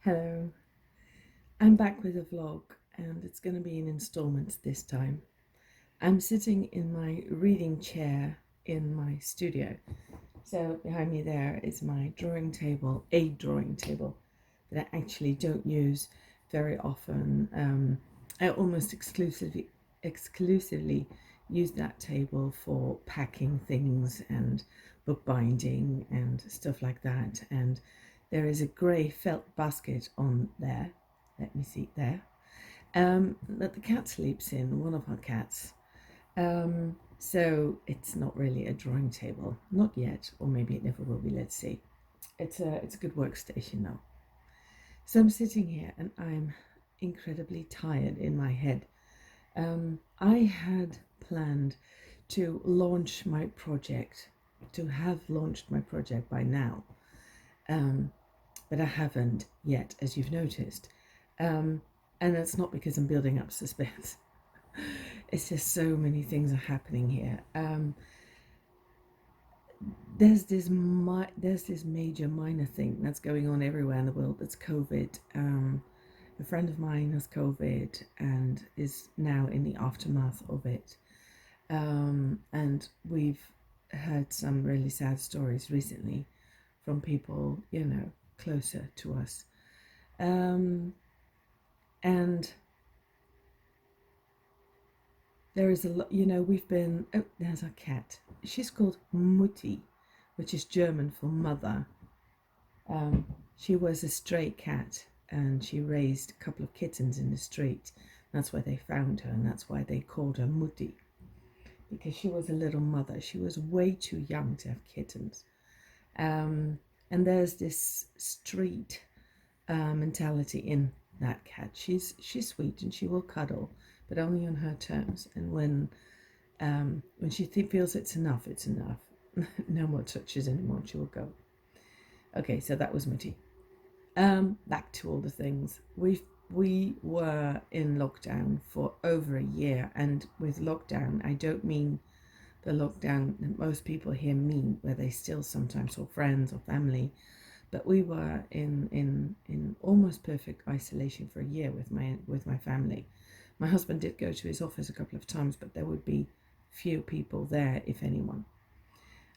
Hello, I'm back with a vlog and it's going to be in installments this time. I'm sitting in my reading chair in my studio. So behind me there is my drawing table, a drawing table that I actually don't use very often. I almost exclusively use that table for packing things and bookbinding and stuff like that. And there is a grey felt basket on there. Let me see there. That the cat sleeps in, one of our cats. So it's not really a drawing table, not yet, or maybe it never will be. Let's see. It's a good workstation now. So I'm sitting here and I'm incredibly tired in my head. I had planned to launch my project, to have launched my project by now, um, but I haven't yet, as you've noticed. And that's not because I'm building up suspense. It's just so many things are happening here. There's this major minor thing that's going on everywhere in the world. That's COVID. A friend of mine has COVID and is now in the aftermath of it. And we've heard some really sad stories recently from people, closer to us. And there is a lot, there's our cat. She's called Mutti, which is German for mother. Um, she was a stray cat and she raised a couple of kittens in the street. That's why they found her and that's why they called her Mutti, because she was a little mother. She was way too young to have kittens. And there's this street mentality in that cat. She's sweet and she will cuddle, but only on her terms. And when she feels it's enough, it's enough. No more touches anymore. She will go. Okay, so that was Mutti. Back to all the things. We were in lockdown for over a year, and with lockdown, I don't mean the lockdown that most people here mean, where they still sometimes saw friends or family, but we were in almost perfect isolation for a year with my family. My husband did go to his office a couple of times, but there would be few people there, if anyone.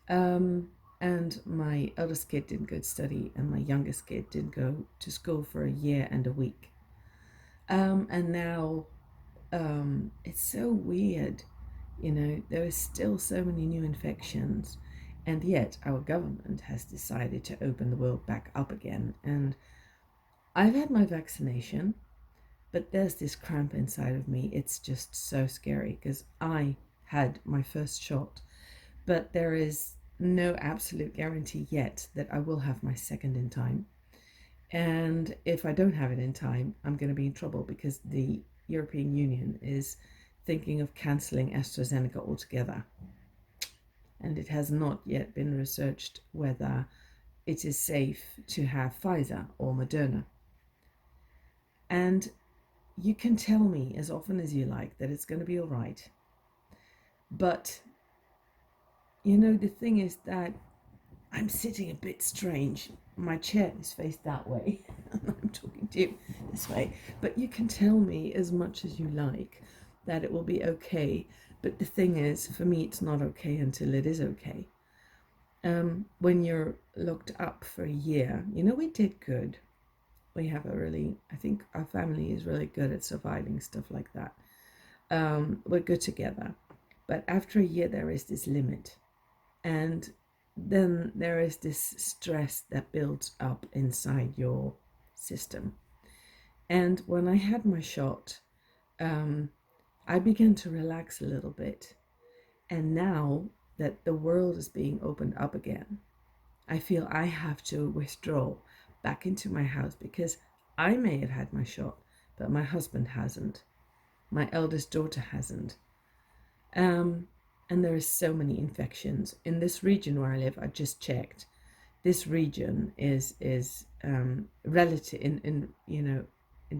And my eldest kid didn't go to study, and my youngest kid didn't go to school for a year and a week. And now it's so weird, there is still so many new infections, and yet our government has decided to open the world back up again. And I've had my vaccination, but there's this cramp inside of me. It's just so scary because I had my first shot, but there is no absolute guarantee yet that I will have my second in time. And if I don't have it in time, I'm going to be in trouble because the European Union is thinking of cancelling AstraZeneca altogether. And it has not yet been researched whether it is safe to have Pfizer or Moderna. And you can tell me as often as you like that it's going to be all right. But, the thing is that I'm sitting a bit strange. My chair is faced that way. I'm talking to you this way. But you can tell me as much as you like that it will be okay. But the thing is, for me, it's not okay until it is okay. When you're locked up for a year, we did good. I think our family is really good at surviving stuff like that. We're good together. But after a year, there is this limit. And then there is this stress that builds up inside your system. And when I had my shot, I began to relax a little bit. And now that the world is being opened up again, I feel I have to withdraw back into my house because I may have had my shot, but my husband hasn't. My eldest daughter hasn't. And there is so many infections in this region where I live. I just checked. This region is relative in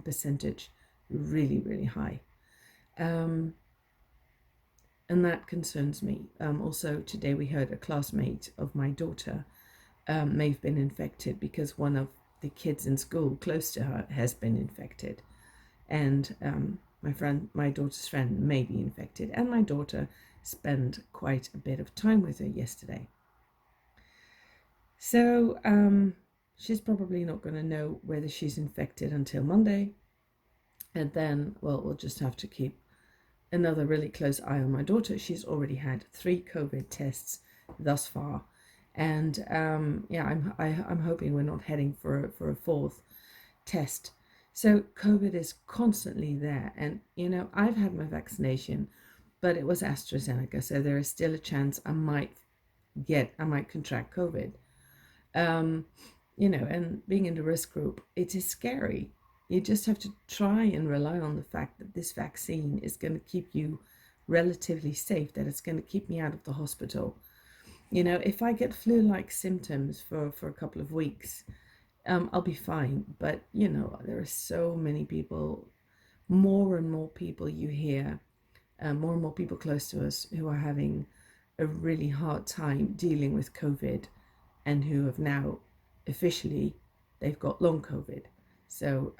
percentage really, really high. And that concerns me. Also, today we heard a classmate of my daughter may have been infected because one of the kids in school close to her has been infected, and my daughter's friend may be infected, and my daughter spent quite a bit of time with her yesterday. So she's probably not going to know whether she's infected until Monday, and then, well, we'll just have to keep another really close eye on my daughter. She's already had 3 COVID tests thus far, and yeah, I'm hoping we're not heading for a 4th test. So COVID is constantly there, and I've had my vaccination, but it was AstraZeneca, so there is still a chance I might contract COVID. And being in the risk group, it is scary. You just have to try and rely on the fact that this vaccine is going to keep you relatively safe, that it's going to keep me out of the hospital. If I get flu-like symptoms for a couple of weeks, I'll be fine. But, there are so many people, more and more people you hear, more and more people close to us who are having a really hard time dealing with COVID, and who have now officially, they've got long COVID. So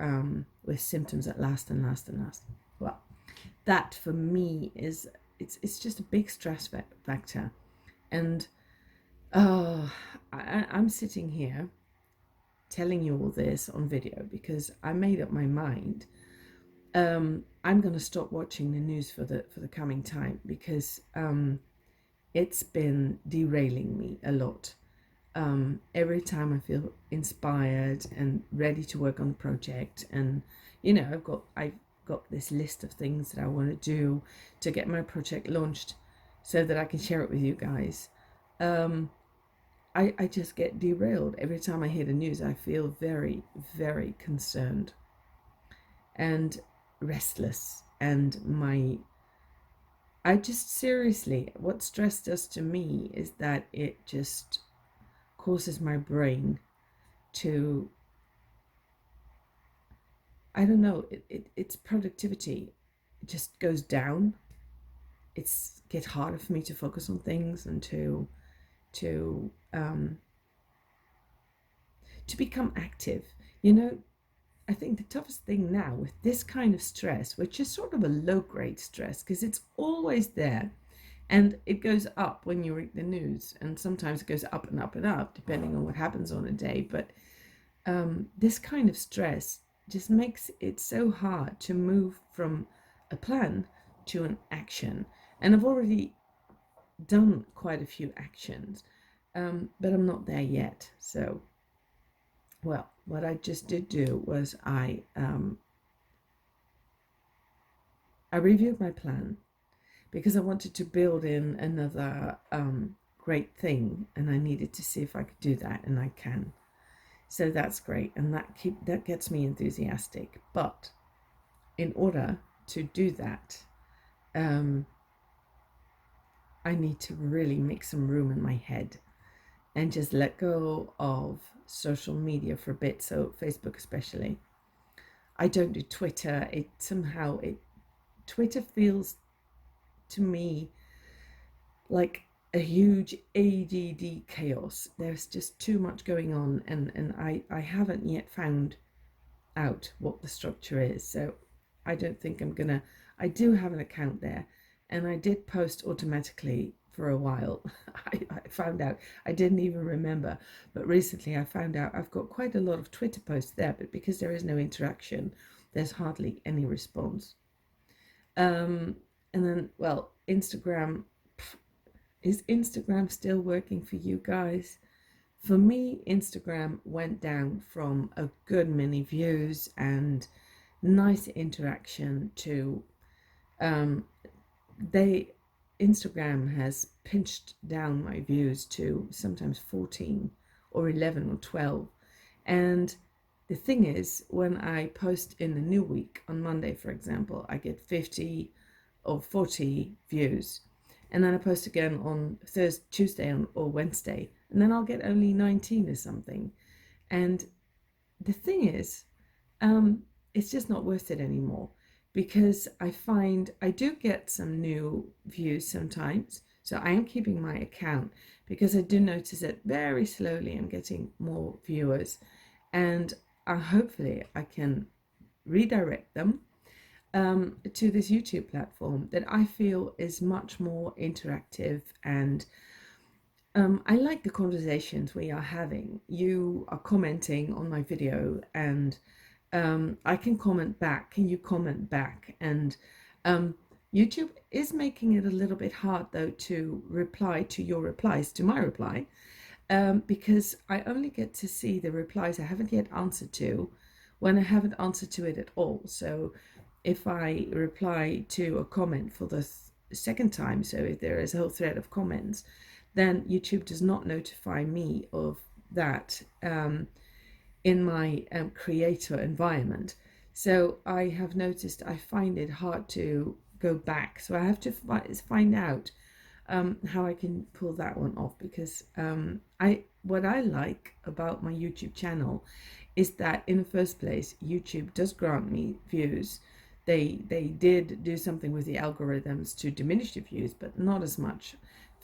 with symptoms that last and last and last. Well, that for me it's just a big stress factor. And I'm sitting here telling you all this on video because I made up my mind. I'm going to stop watching the news for the coming time, because it's been derailing me a lot. Every time I feel inspired and ready to work on the project, and I've got this list of things that I want to do to get my project launched so that I can share it with you guys. I just get derailed every time I hear the news. I feel very, very concerned and restless, and I just seriously, what stress does to me is that it just causes my brain to, I don't know, its productivity just goes down. It's gets harder for me to focus on things and to become active. I think the toughest thing now with this kind of stress, which is sort of a low-grade stress because it's always there, and it goes up when you read the news, and sometimes it goes up and up and up, depending on what happens on a day. But this kind of stress just makes it so hard to move from a plan to an action. And I've already done quite a few actions, but I'm not there yet. So, well, what I just did do was I reviewed my plan, because I wanted to build in another great thing, and I needed to see if I could do that, and I can. So that's great, and that gets me enthusiastic. But in order to do that, I need to really make some room in my head and just let go of social media for a bit. So Facebook especially. I don't do Twitter. Twitter feels to me like a huge ADD chaos. There's just too much going on, and I haven't yet found out what the structure is. So I don't think I'm gonna. I do have an account there, and I did post automatically for a while. I found out, I didn't even remember, but recently I found out I've got quite a lot of Twitter posts there, but because there is no interaction, there's hardly any response. And then, well, Instagram. Is Instagram still working for you guys? For me, Instagram went down from a good many views and nice interaction to Instagram has pinched down my views to sometimes 14 or 11 or 12. And the thing is, when I post in the new week on Monday, for example, I get 50 or 40 views. And then I post again on Tuesday or Wednesday, and then I'll get only 19 or something. And the thing is, it's just not worth it anymore, because I find I do get some new views sometimes. So I am keeping my account, because I do notice that very slowly I'm getting more viewers. and hopefully I can redirect them to this YouTube platform that I feel is much more interactive. And I like the conversations we are having. You are commenting on my video, and I can comment back. Can you comment back? And um, YouTube is making it a little bit hard, though, to reply to your replies to my reply, because I only get to see the replies I haven't yet answered to when I haven't answered to it at all. So if I reply to a comment for the second time, so if there is a whole thread of comments, then YouTube does not notify me of that in my creator environment. So I have noticed I find it hard to go back. So I have to find out how I can pull that one off, because what I like about my YouTube channel is that in the first place, YouTube does grant me views. They did do something with the algorithms to diminish the views, but not as much.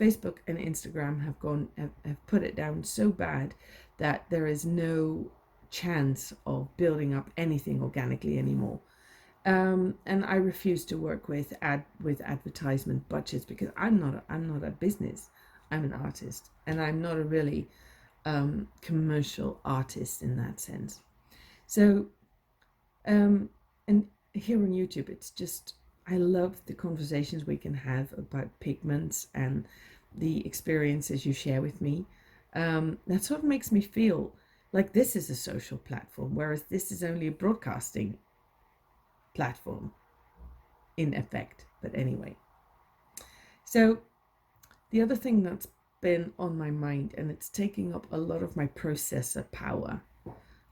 Facebook and Instagram have put it down so bad that there is no chance of building up anything organically anymore. And I refuse to work with advertisement budgets, because I'm not a business. I'm an artist, and I'm not a really commercial artist in that sense. So and here on YouTube, it's just, I love the conversations we can have about pigments and the experiences you share with me. That sort of makes me feel like this is a social platform, whereas this is only a broadcasting platform in effect. But anyway, so the other thing that's been on my mind, and it's taking up a lot of my processor power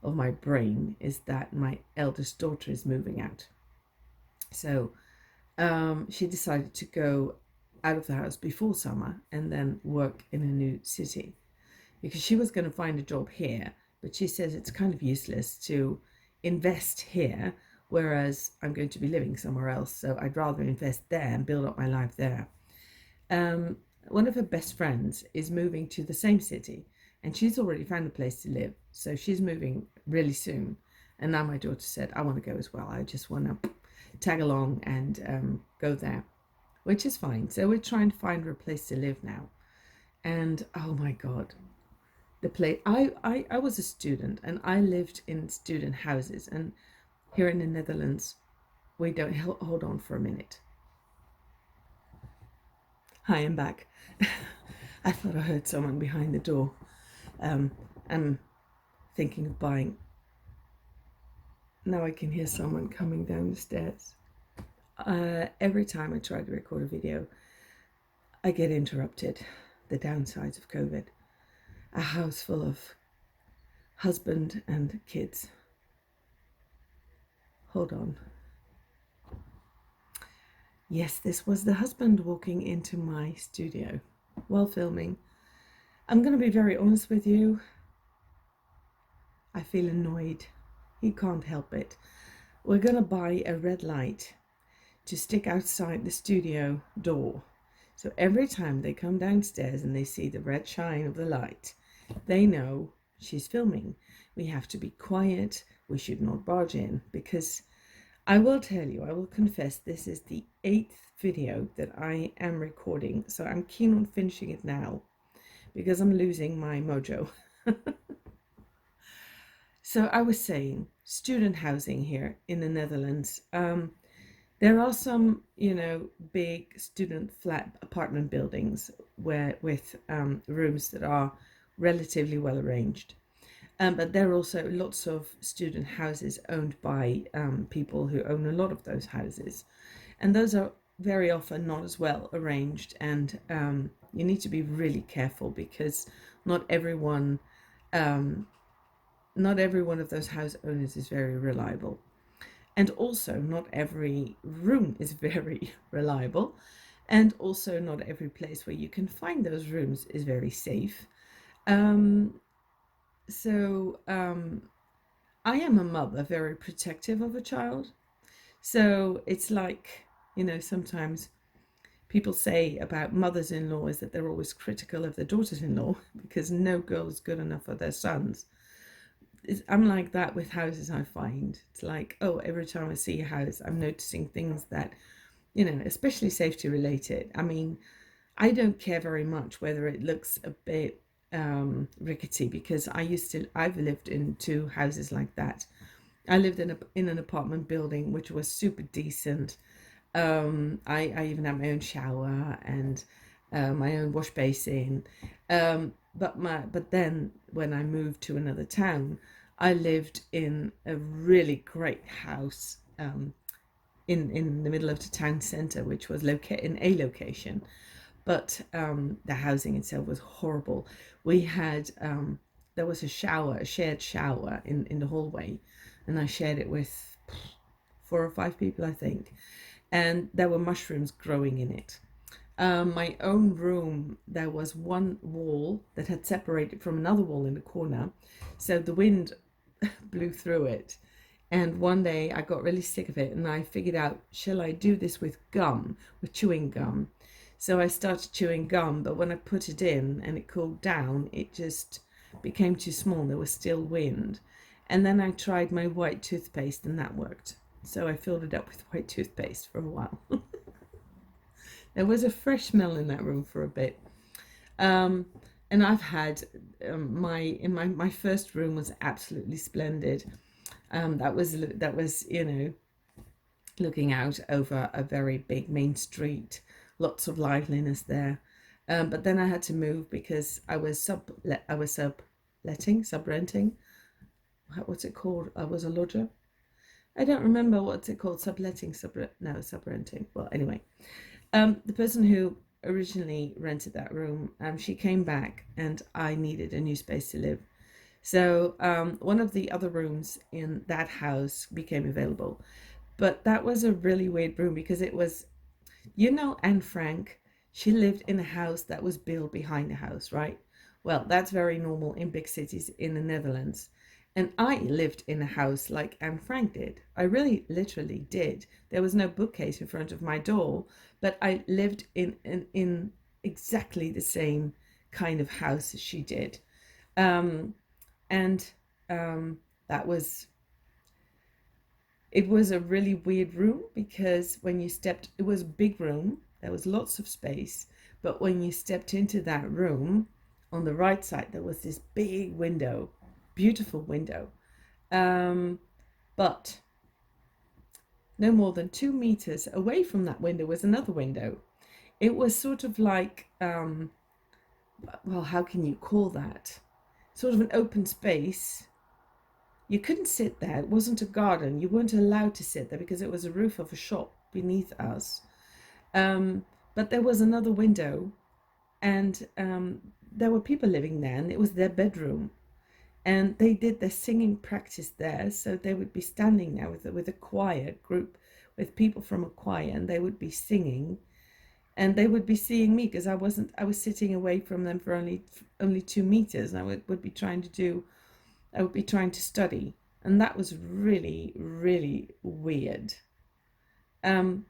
of my brain, is that my eldest daughter is moving out. So she decided to go out of the house before summer and then work in a new city, because she was going to find a job here, but she says it's kind of useless to invest here, whereas I'm going to be living somewhere else. So I'd rather invest there and build up my life there. One of her best friends is moving to the same city, and she's already found a place to live. So she's moving really soon. And now my daughter said, I want to go as well. I just want to tag along and go there, which is fine. So we're trying to find her a place to live now. And oh my God, the place, I was a student, and I lived in student houses. And here in the Netherlands, we don't, hold on for a minute. Hi, I'm back. I thought I heard someone behind the door. I'm thinking of buying. Now I can hear someone coming down the stairs. Every time I try to record a video, I get interrupted. The downsides of COVID. A house full of husband and kids. Hold on. Yes, this was the husband walking into my studio while filming. I'm going to be very honest with you. I feel annoyed. He can't help it. We're going to buy a red light to stick outside the studio door. So every time they come downstairs and they see the red shine of the light, they know she's filming. We have to be quiet. We should not barge in, because I will tell you, I will confess, this is the 8th video that I am recording. So I'm keen on finishing it now, because I'm losing my mojo. So I was saying, student housing here in the Netherlands. There are some, big student flat apartment buildings with rooms that are relatively well arranged. But there are also lots of student houses owned by people who own a lot of those houses. And those are very often not as well arranged. And you need to be really careful, because not every one of those house owners is very reliable. And also not every room is very reliable. And also not every place where you can find those rooms is very safe. So I am a mother, very protective of a child. So it's like, sometimes people say about mothers-in-law is that they're always critical of their daughters-in-law, because no girl is good enough for their sons. I'm like that with houses. I find it's like, oh, every time I see a house, I'm noticing things that, especially safety related. I mean, I don't care very much whether it looks a bit rickety, because I've lived in two houses like that. I lived in an apartment building which was super decent. I even had my own shower and my own wash basin. But then when I moved to another town, I lived in a really great house, in the middle of the town centre, which was located in a location. But the housing itself was horrible. We had There was a shared shower in the hallway, and I shared it with 4 or 5 people, I think, and there were mushrooms growing in it. My own room, there was one wall that had separated from another wall in the corner, so the wind blew through it. And one day I got really sick of it, and I figured out, shall I do this with gum, with chewing gum? So I started chewing gum, but when I put it in and it cooled down, it just became too small. There was still wind. And then I tried my white toothpaste, and that worked. So I filled it up with white toothpaste for a while. There was a fresh smell in that room for a bit. Um, and I've had my first room was absolutely splendid. That was looking out over a very big main street, lots of liveliness there. But then I had to move because I was sub renting. What's it called? I was a lodger. I don't remember what's it called. Subletting, sub renting. Well, anyway, the person who originally rented that room, she came back, and I needed a new space to live. So one of the other rooms in that house became available. But that was a really weird room because it was, Anne Frank, she lived in a house that was built behind a house, right? Well, that's very normal in big cities in the Netherlands. And I lived in a house like Anne Frank did. I really literally did. There was no bookcase in front of my door, but I lived in exactly the same kind of house as she did. Um, and that was It was a really weird room because when you stepped, it was a big room, there was lots of space, but when you stepped into that room, on the right side, there was this big window, beautiful window. Um, but no more than 2 meters away from that window was another window. It was sort of like, well, how can you call that? Sort of an open space. You couldn't sit there. It wasn't a garden. You weren't allowed to sit there because it was a roof of a shop beneath us. Um, but there was another window, and there were people living there, and it was their bedroom. And they did their singing practice there. So they would be standing there with a choir group, with people from a choir, and they would be singing. And they would be seeing me because I was sitting away from them for only 2 meters, and would be trying to do I would be trying to study, and that was really, really weird. Um,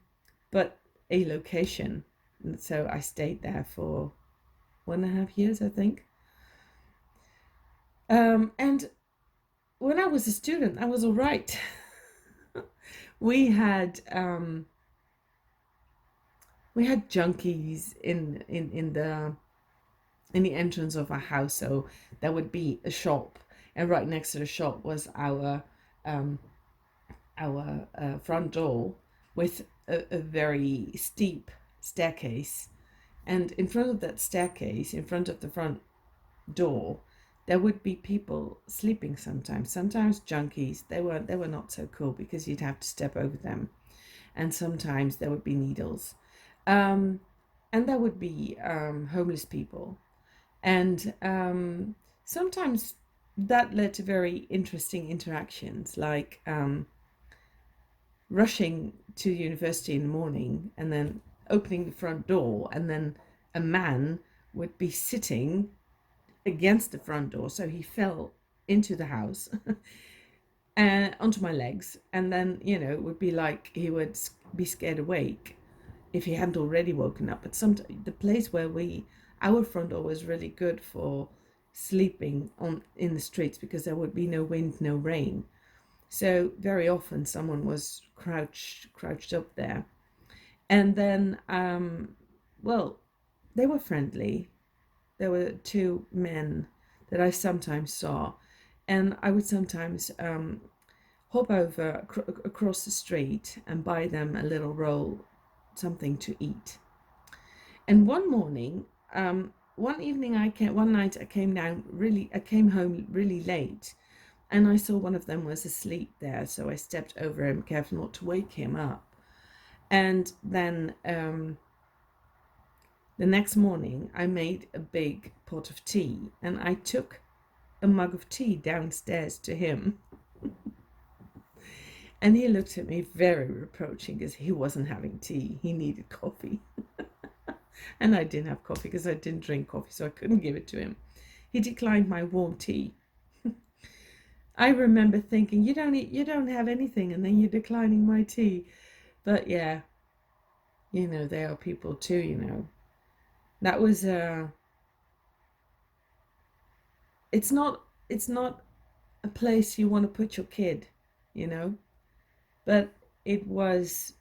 but a location, and so I stayed there for 1.5 years, I think. And when I was a student, I was all right. we had we had junkies in the entrance of our house, so there would be a shop, and right next to the shop was um, our front door with a very steep staircase. And in front of that staircase, in front of the front door, there would be people sleeping sometimes. Sometimes junkies. They were not so cool because you'd have to step over them. And sometimes there would be needles. Um, and there would be homeless people. And sometimes that led to very interesting interactions, like rushing to university in the morning and then opening the front door, and then a man would be sitting against the front door, so he fell into the house and onto my legs, and then it would be like he would be scared awake if he hadn't already woken up. But some the place where we our front door was really good for sleeping on in the streets because there would be no wind, no rain. So very often someone was crouched up there. And then, well, they were friendly. There were two men that I sometimes saw, and I would sometimes hop over across the street and buy them a little roll, something to eat. And one morning, one night I came home really late, and I saw one of them was asleep there, so I stepped over him, careful not to wake him up. And then the next morning, I made a big pot of tea, and I took a mug of tea downstairs to him. And he looked at me very reproaching because he wasn't having tea. He needed coffee. And I didn't have coffee because I didn't drink coffee, so I couldn't give it to him. He declined my warm tea. I remember thinking, you don't have anything, and then you're declining my tea. But yeah, they are people too. That was it's not a place you want to put your kid, you know. But it was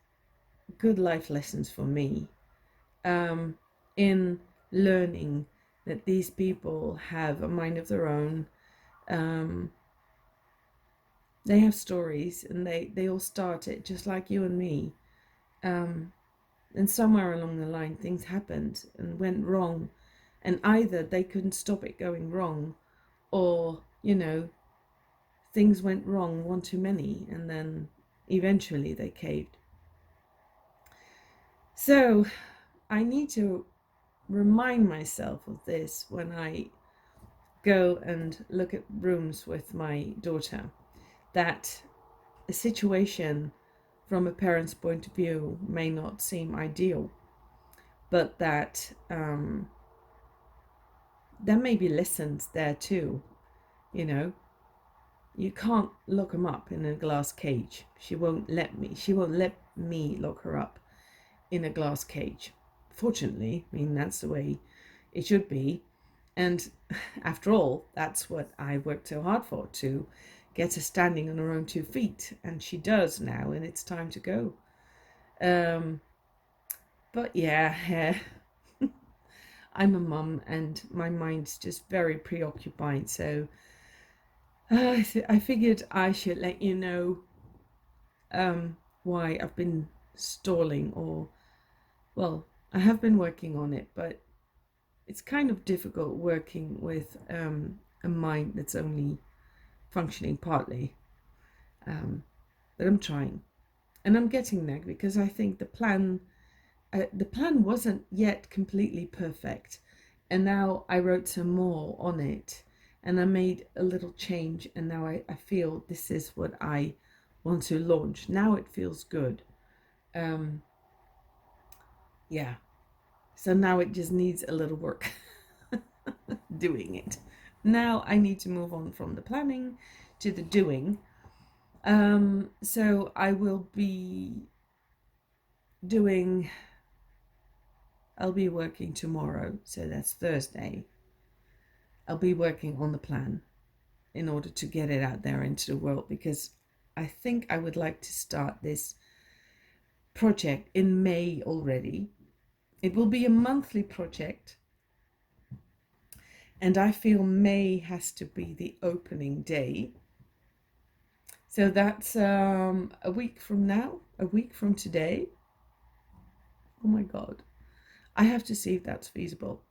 good life lessons for me, in learning that these people have a mind of their own. Um, they have stories, and they all started just like you and me. Um, and somewhere along the line, things happened and went wrong, and either they couldn't stop it going wrong, or things went wrong one too many, and then eventually they caved. So I need to remind myself of this when I go and look at rooms with my daughter, that a situation from a parent's point of view may not seem ideal, but that there may be lessons there too. You can't lock them up in a glass cage. She won't let me lock her up in a glass cage. Fortunately, I mean, that's the way it should be. And after all, that's what I worked so hard for, to get her standing on her own 2 feet. And she does now, and it's time to go. But yeah, I'm a mum, and my mind's just very preoccupied. So I figured I should let you know why I've been stalling, or, well, I have been working on it, but it's kind of difficult working with a mind that's only functioning partly. But I'm trying, and I'm getting there, because I think the plan wasn't yet completely perfect, and now I wrote some more on it, and I made a little change, and now I feel this is what I want to launch. Now it feels good. Um, yeah. So now it just needs a little work doing it. Now I need to move on from the planning to the doing. So I will be doing, I'll be working tomorrow, so that's Thursday. I'll be working on the plan in order to get it out there into the world, because I think I would like to start this project in May already. It will be a monthly project, and I feel May has to be the opening day. So that's a week from now, a week from today. Oh my God. I have to see if that's feasible,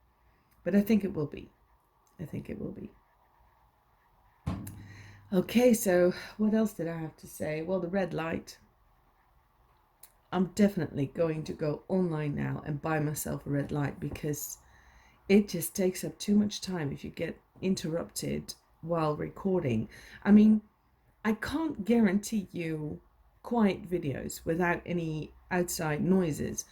but I think it will be. I think it will be. Okay, so what else did I have to say? Well, the red light. I'm definitely going to go online now and buy myself a red light, because it just takes up too much time if you get interrupted while recording. I mean, I can't guarantee you quiet videos without any outside noises,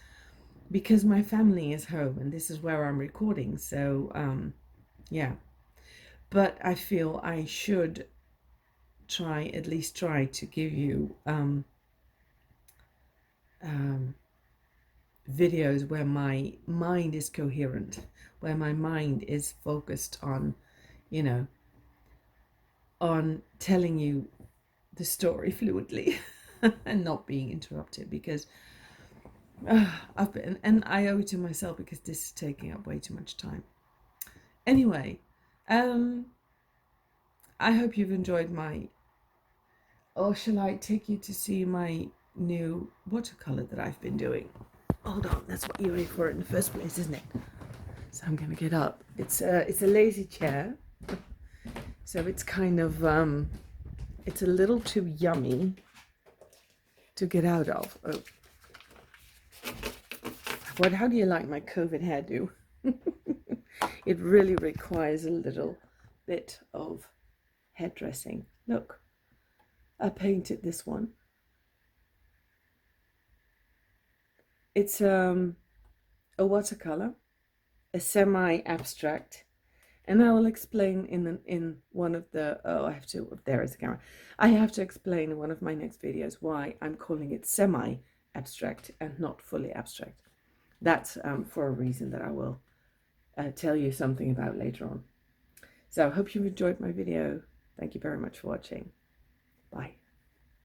because my family is home and this is where I'm recording. So, yeah. But I feel I should at least try to give you videos where my mind is coherent, where my mind is focused on, you know, on telling you the story fluently and not being interrupted, because I've been, and I owe it to myself because this is taking up way too much time. Anyway, I hope you've enjoyed my, or shall I take you to see my new watercolor that I've been doing? Hold on, that's what you're here for in the first place, isn't it? So I'm gonna get up. It's a lazy chair, so it's kind of it's a little too yummy to get out of. Oh, what? How do you like my COVID hairdo? It really requires a little bit of hairdressing. Look, I painted this one. It's a watercolor, a semi-abstract, and I will explain in one of the, oh, I have to, there is the camera. I have to explain in one of my next videos why I'm calling it semi-abstract and not fully abstract. That's for a reason that I will tell you something about later on. So I hope you've enjoyed my video. Thank you very much for watching. Bye.